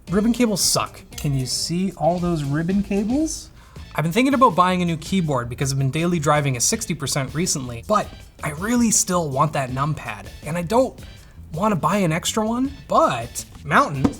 Ribbon cables suck. Can you see all those ribbon cables? I've been thinking about buying a new keyboard because I've been daily driving a 60% recently, but I really still want that numpad, and I don't want to buy an extra one, but Mountain,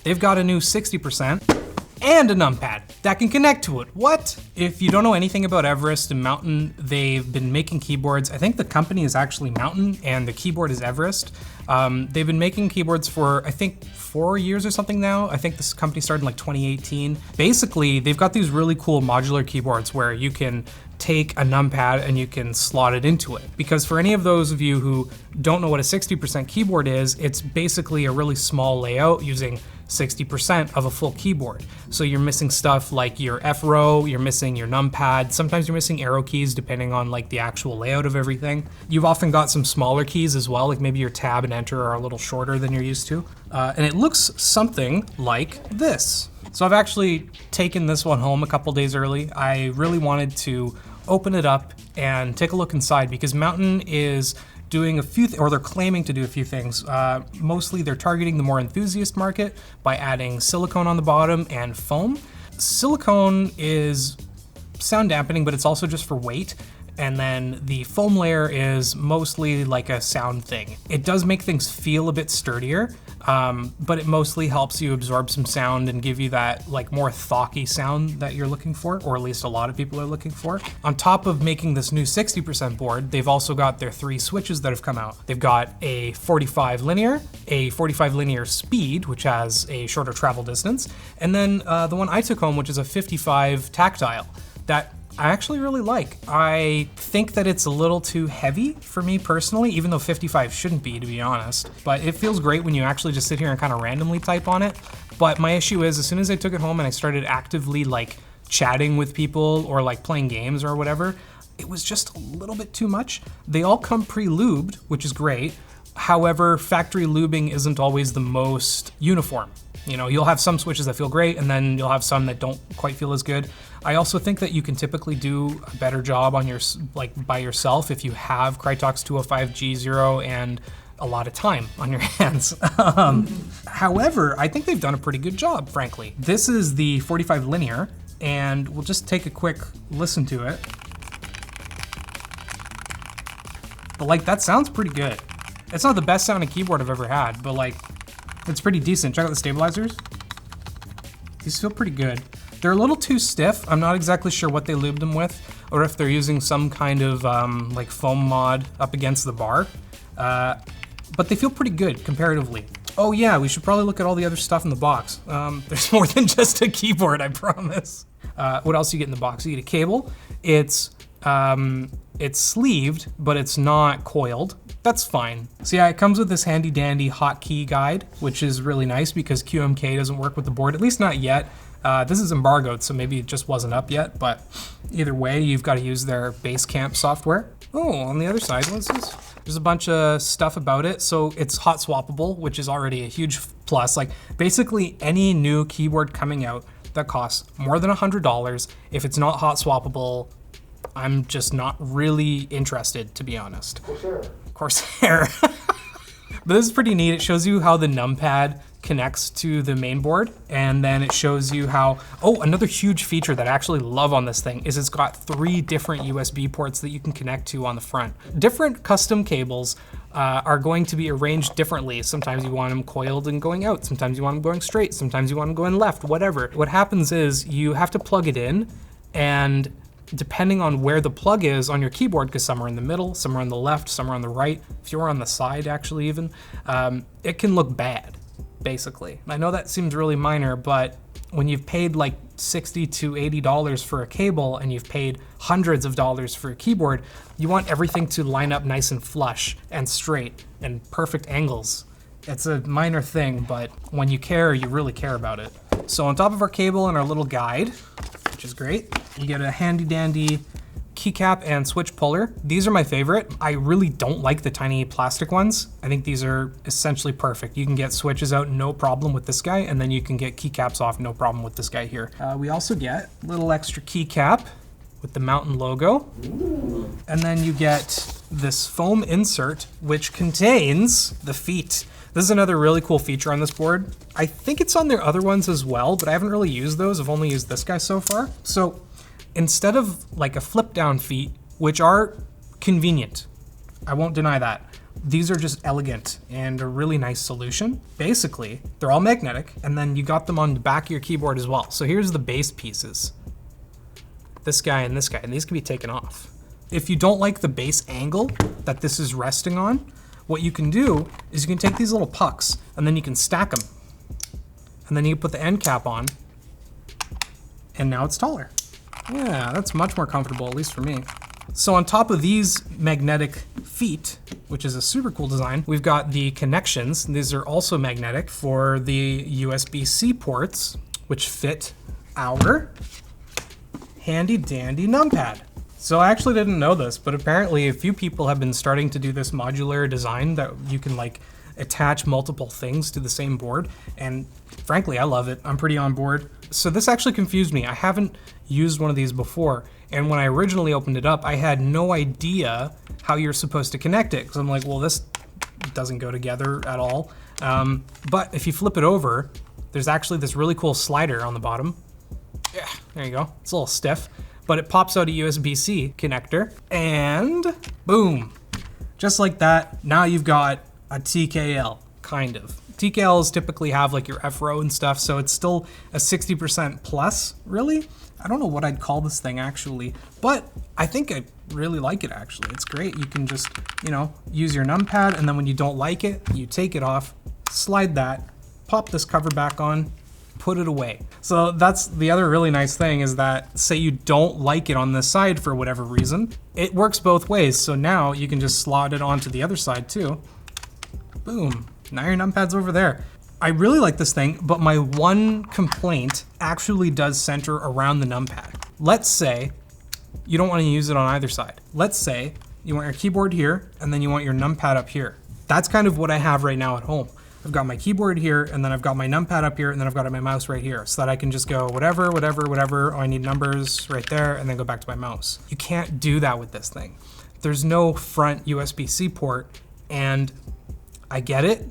they've got a new 60% and a numpad that can connect to it. What? If you don't know anything about Everest and Mountain, they've been making keyboards. I think the company is actually Mountain and the keyboard is Everest. They've been making keyboards for, I think, 4 years or something now. I think this company started in like 2018. Basically, they've got these really cool modular keyboards where you can take a numpad and you can slot it into it. Because for any of those of you who don't know what a 60% keyboard is, it's basically a really small layout using 60% of a full keyboard. So you're missing stuff like your F row, you're missing your numpad, sometimes you're missing arrow keys depending on like the actual layout of everything. You've often got some smaller keys as well, like maybe your tab and enter are a little shorter than you're used to. And it looks something like this. So I've actually taken this one home a couple days early. I really wanted to open it up and take a look inside because Mountain is doing a few, or they're claiming to do a few things. Mostly they're targeting the more enthusiast market by adding silicone on the bottom and foam. Silicone is sound dampening, but it's also just for weight. And then the foam layer is mostly like a sound thing. It does make things feel a bit sturdier, but it mostly helps you absorb some sound and give you that like more thocky sound that you're looking for, or at least a lot of people are looking for. On top of making this new 60% board, they've also got their 3 switches that have come out. They've got a 45 linear, a 45 linear speed, which has a shorter travel distance, and then the one I took home, which is a 55 tactile, that I actually really like. I think that it's a little too heavy for me personally, even though 55 shouldn't be, to be honest. But it feels great when you actually just sit here and kind of randomly type on it. But my issue is, as soon as I took it home and I started actively like chatting with people or like playing games or whatever, it was just a little bit too much. They all come pre-lubed, which is great. However, factory lubing isn't always the most uniform. You know, you'll have some switches that feel great and then you'll have some that don't quite feel as good. I also think that you can typically do a better job on your, like by yourself if you have Krytox 205G0 and a lot of time on your hands. However, I think they've done a pretty good job, frankly. This is the 45 linear and we'll just take a quick listen to it. But like, that sounds pretty good. It's not the best sounding keyboard I've ever had, but like, it's pretty decent. Check out the stabilizers. These feel pretty good. They're a little too stiff. I'm not exactly sure what they lubed them with, or if they're using some kind of like foam mod up against the bar. But they feel pretty good comparatively. Oh yeah, we should probably look at all the other stuff in the box. There's more than just a keyboard, I promise. What else do you get in the box? You get a cable. It's sleeved, but it's not coiled. That's fine. So yeah, it comes with this handy dandy hotkey guide, which is really nice because QMK doesn't work with the board, at least not yet. This is embargoed, so maybe it just wasn't up yet, but either way, you've got to use their Basecamp software. Oh, on the other side, what's this? There's a bunch of stuff about it. So it's hot swappable, which is already a huge plus. Like basically any new keyboard coming out that costs more than $100, if it's not hot swappable, I'm just not really interested, to be honest. Corsair. But this is pretty neat. It shows you how the numpad connects to the main board, and then it shows you how, oh, another huge feature that I actually love on this thing is it's got 3 different USB ports that you can connect to on the front. Different custom cables are going to be arranged differently. Sometimes you want them coiled and going out, sometimes you want them going straight, sometimes you want them going left, whatever. What happens is you have to plug it in, and depending on where the plug is on your keyboard, because some are in the middle, some are on the left, some are on the right, if you're on the side actually even, it can look bad, basically. I know that seems really minor, but when you've paid like $60 to $80 for a cable and you've paid hundreds of dollars for a keyboard, you want everything to line up nice and flush and straight and perfect angles. It's a minor thing, but when you care, you really care about it. So on top of our cable and our little guide, which is great, you get a handy dandy keycap and switch puller. These are my favorite. I really don't like the tiny plastic ones. I think these are essentially perfect. You can get switches out no problem with this guy, and then you can get keycaps off no problem with this guy here. We also get a little extra keycap with the Mountain logo. And then you get this foam insert, which contains the feet. This is another really cool feature on this board. I think it's on their other ones as well, but I haven't really used those. I've only used this guy so far. So instead of like a flip down feet, which are convenient, I won't deny that, these are just elegant and a really nice solution. Basically, they're all magnetic, and then you got them on the back of your keyboard as well. So here's the base pieces. This guy, and these can be taken off. If you don't like the base angle that this is resting on, what you can do is you can take these little pucks and then you can stack them. And then you put the end cap on, and now it's taller. Yeah, that's much more comfortable, at least for me. So on top of these magnetic feet, which is a super cool design, we've got the connections. These are also magnetic for the USB-C ports, which fit our handy dandy numpad. So I actually didn't know this, but apparently a few people have been starting to do this modular design that you can like attach multiple things to the same board. And frankly, I love it. I'm pretty on board. So this actually confused me. I haven't used one of these before. And when I originally opened it up, I had no idea how you're supposed to connect it. Because I'm like, well, this doesn't go together at all. But if you flip it over, there's actually this really cool slider on the bottom. Yeah, there you go. It's a little stiff, but it pops out a USB-C connector and boom. Just like that, now you've got a TKL, kind of. TKLs typically have like your F-row and stuff, so it's still a 60% plus, really? I don't know what I'd call this thing actually, but I think I really like it actually. It's great. You can just, you know, use your numpad, and then when you don't like it, you take it off, slide that, pop this cover back on, put it away. So that's the other really nice thing, is that say you don't like it on this side for whatever reason, it works both ways. So now you can just slot it onto the other side too. Boom, now your numpad's over there. I really like this thing, but my one complaint actually does center around the numpad. Let's say you don't want to use it on either side. Let's say you want your keyboard here and then you want your numpad up here. That's kind of what I have right now at home. I've got my keyboard here, and then I've got my numpad up here, and then I've got my mouse right here, so that I can just go whatever, whatever, whatever. Oh, I need numbers right there, and then go back to my mouse. You can't do that with this thing. There's no front USB-C port, and I get it.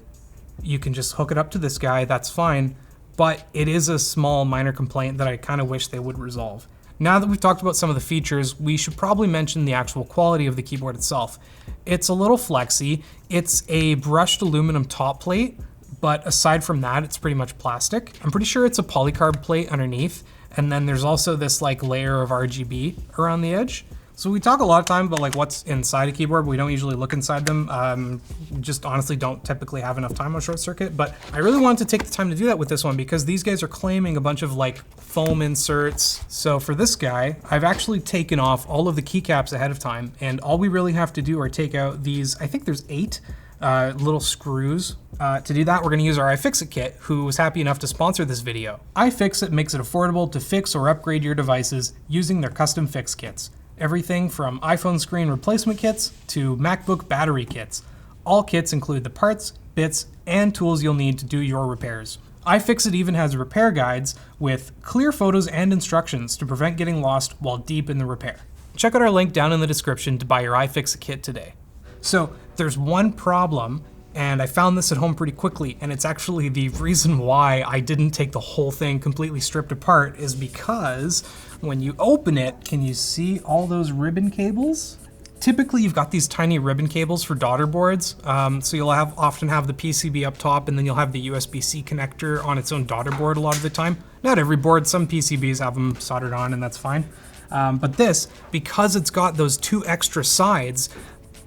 You can just hook it up to this guy, that's fine, but it is a small minor complaint that I kind of wish they would resolve. Now that we've talked about some of the features, we should probably mention the actual quality of the keyboard itself. It's a little flexy. It's a brushed aluminum top plate, but aside from that, it's pretty much plastic. I'm pretty sure it's a polycarb plate underneath, and then there's also this like layer of RGB around the edge. So we talk a lot of time about like what's inside a keyboard, but we don't usually look inside them. Just honestly don't typically have enough time on short circuit, but I really wanted to take the time to do that with this one because these guys are claiming a bunch of like foam inserts. So for this guy, I've actually taken off all of the keycaps ahead of time, and all we really have to do are take out these, I think there's 8 little screws. To do that, we're gonna use our iFixit kit, who was happy enough to sponsor this video. iFixit makes it affordable to fix or upgrade your devices using their custom fix kits. Everything from iPhone screen replacement kits to MacBook battery kits. All kits include the parts, bits, and tools you'll need to do your repairs. iFixit even has repair guides with clear photos and instructions to prevent getting lost while deep in the repair. Check out our link down in the description to buy your iFixit kit today. So there's one problem, and I found this at home pretty quickly, and it's actually the reason why I didn't take the whole thing completely stripped apart, is because when you open it, can you see all those ribbon cables? Typically you've got these tiny ribbon cables for daughter boards, so you'll often have the PCB up top, and then you'll have the USB-C connector on its own daughter board a lot of the time. Not every board, some PCBs have them soldered on, and that's fine. But this, because it's got those 2 extra sides,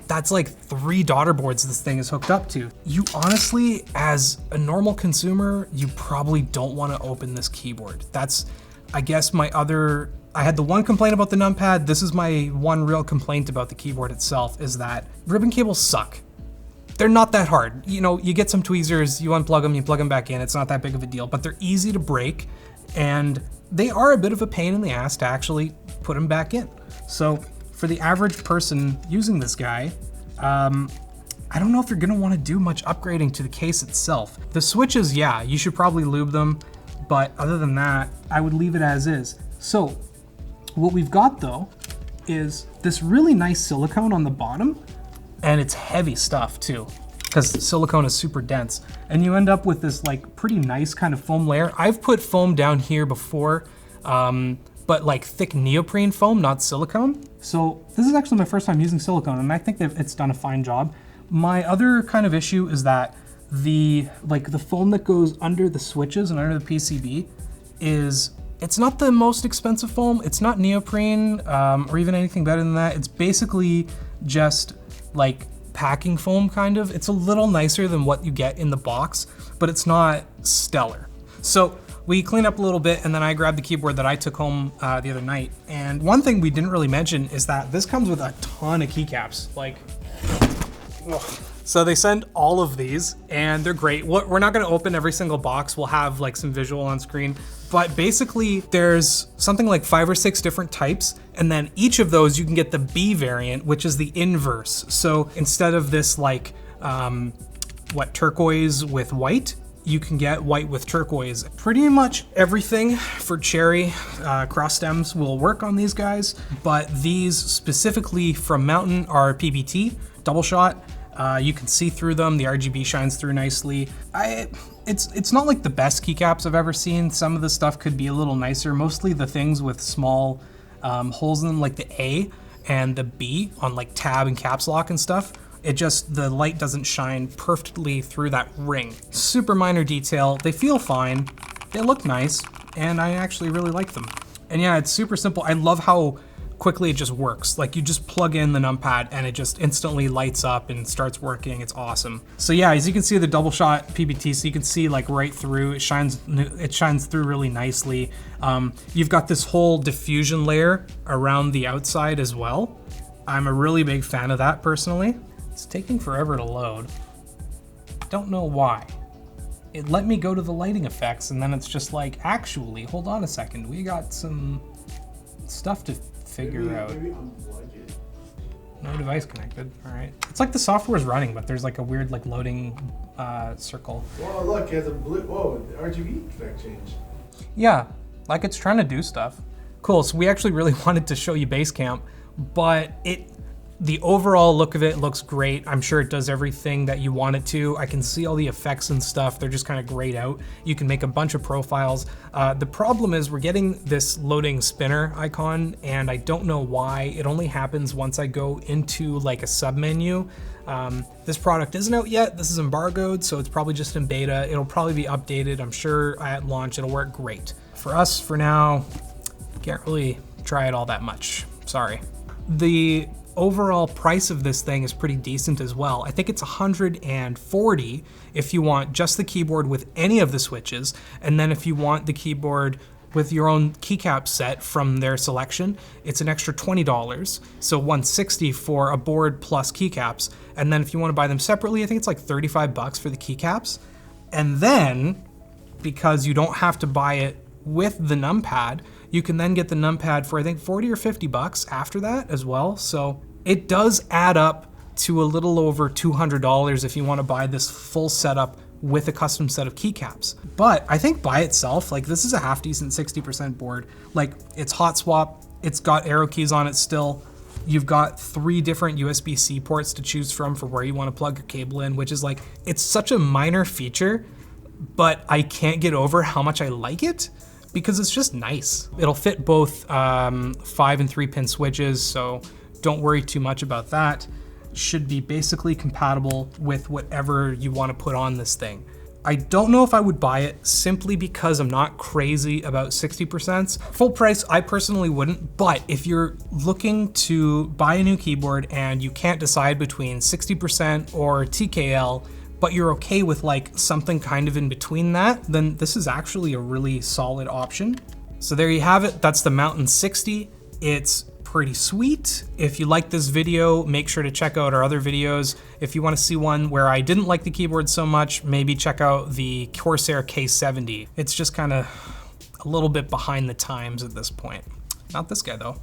that's like 3 daughter boards this thing is hooked up to. You honestly, as a normal consumer, you probably don't want to open this keyboard. That's, I guess, I had the one complaint about the numpad. This is my one real complaint about the keyboard itself, is that ribbon cables suck. They're not that hard. You know, you get some tweezers, you unplug them, you plug them back in. It's not that big of a deal, but they're easy to break, and they are a bit of a pain in the ass to actually put them back in. So for the average person using this guy, I don't know if you're gonna wanna do much upgrading to the case itself. The switches, yeah, you should probably lube them, but other than that, I would leave it as is. So what we've got though is this really nice silicone on the bottom, and it's heavy stuff too. because silicone is super dense. And you end up with this like pretty nice kind of foam layer. I've put foam down here before, but like thick neoprene foam, not silicone. So this is actually my first time using silicone, and I think that it's done a fine job. My other kind of issue is that the foam that goes under the switches and under the PCB it's not the most expensive foam. It's not neoprene or even anything better than that. It's basically just like packing foam kind of. It's a little nicer than what you get in the box, but it's not stellar. So we cleaned up a little bit, and then I grabbed the keyboard that I took home the other night. And one thing we didn't really mention is that this comes with a ton of keycaps. Like, ugh. So they send all of these, and they're great. We're not gonna open every single box. We'll have like some visual on screen, but basically there's something like 5 or 6 different types, and then each of those you can get the B variant, which is the inverse. So instead of this like, turquoise with white, you can get white with turquoise. Pretty much everything for cherry cross stems will work on these guys, but these specifically from Mountain are PBT, double shot. You can see through them, the RGB shines through nicely. It's not like the best keycaps I've ever seen. Some of the stuff could be a little nicer, mostly the things with small holes in them, like the A and the B on like tab and caps lock and stuff. The light doesn't shine perfectly through that ring. Super minor detail, they feel fine, they look nice, and I actually really like them. And yeah, it's super simple. I love how quickly it just works. Like you just plug in the numpad and it just instantly lights up and starts working. It's awesome. So yeah, as you can see the double shot PBT, so you can see like right through, it shines through really nicely. You've got this whole diffusion layer around the outside as well. I'm a really big fan of that personally. It's taking forever to load. Don't know why. It let me go to the lighting effects and then it's just like, actually, hold on a second. We got some stuff to figure out. Maybe unplug it. No device connected, all right. It's like the software's running, but there's like a weird like loading circle. Whoa, look, it has a blue, whoa, the RGB effect change. Yeah, like it's trying to do stuff. Cool, so we actually really wanted to show you Basecamp, but the overall look of it looks great. I'm sure it does everything that you want it to. I can see all the effects and stuff. They're just kind of grayed out. You can make a bunch of profiles. The problem is we're getting this loading spinner icon, and I don't know why. It only happens once I go into like a submenu. This product isn't out yet. This is embargoed, so it's probably just in beta. It'll probably be updated. I'm sure at launch it'll work great. For us, for now, can't really try it all that much. Sorry. The overall price of this thing is pretty decent as well. I think it's $140 if you want just the keyboard with any of the switches, and then if you want the keyboard with your own keycap set from their selection, it's an extra $20. So $160 for a board plus keycaps. And then if you want to buy them separately, I think it's like $35 for the keycaps. And then, because you don't have to buy it with the numpad, you can then get the numpad for I think $40 or $50 after that as well. So it does add up to a little over $200 if you want to buy this full setup with a custom set of keycaps. But I think by itself, like this is a half decent 60% board. Like it's hot swap, it's got arrow keys on it still. You've got 3 different USB-C ports to choose from for where you want to plug your cable in, which is like, it's such a minor feature, but I can't get over how much I like it, because it's just nice. It'll fit both 5 and 3 pin switches, so don't worry too much about that. Should be basically compatible with whatever you want to put on this thing. I don't know if I would buy it simply because I'm not crazy about 60%. Full price, I personally wouldn't, but if you're looking to buy a new keyboard and you can't decide between 60% or TKL, but you're okay with like something kind of in between that, then this is actually a really solid option. So there you have it. That's the Mountain 60. It's pretty sweet. If you like this video, make sure to check out our other videos. If you want to see one where I didn't like the keyboard so much, maybe check out the Corsair K70. It's just kind of a little bit behind the times at this point. Not this guy though.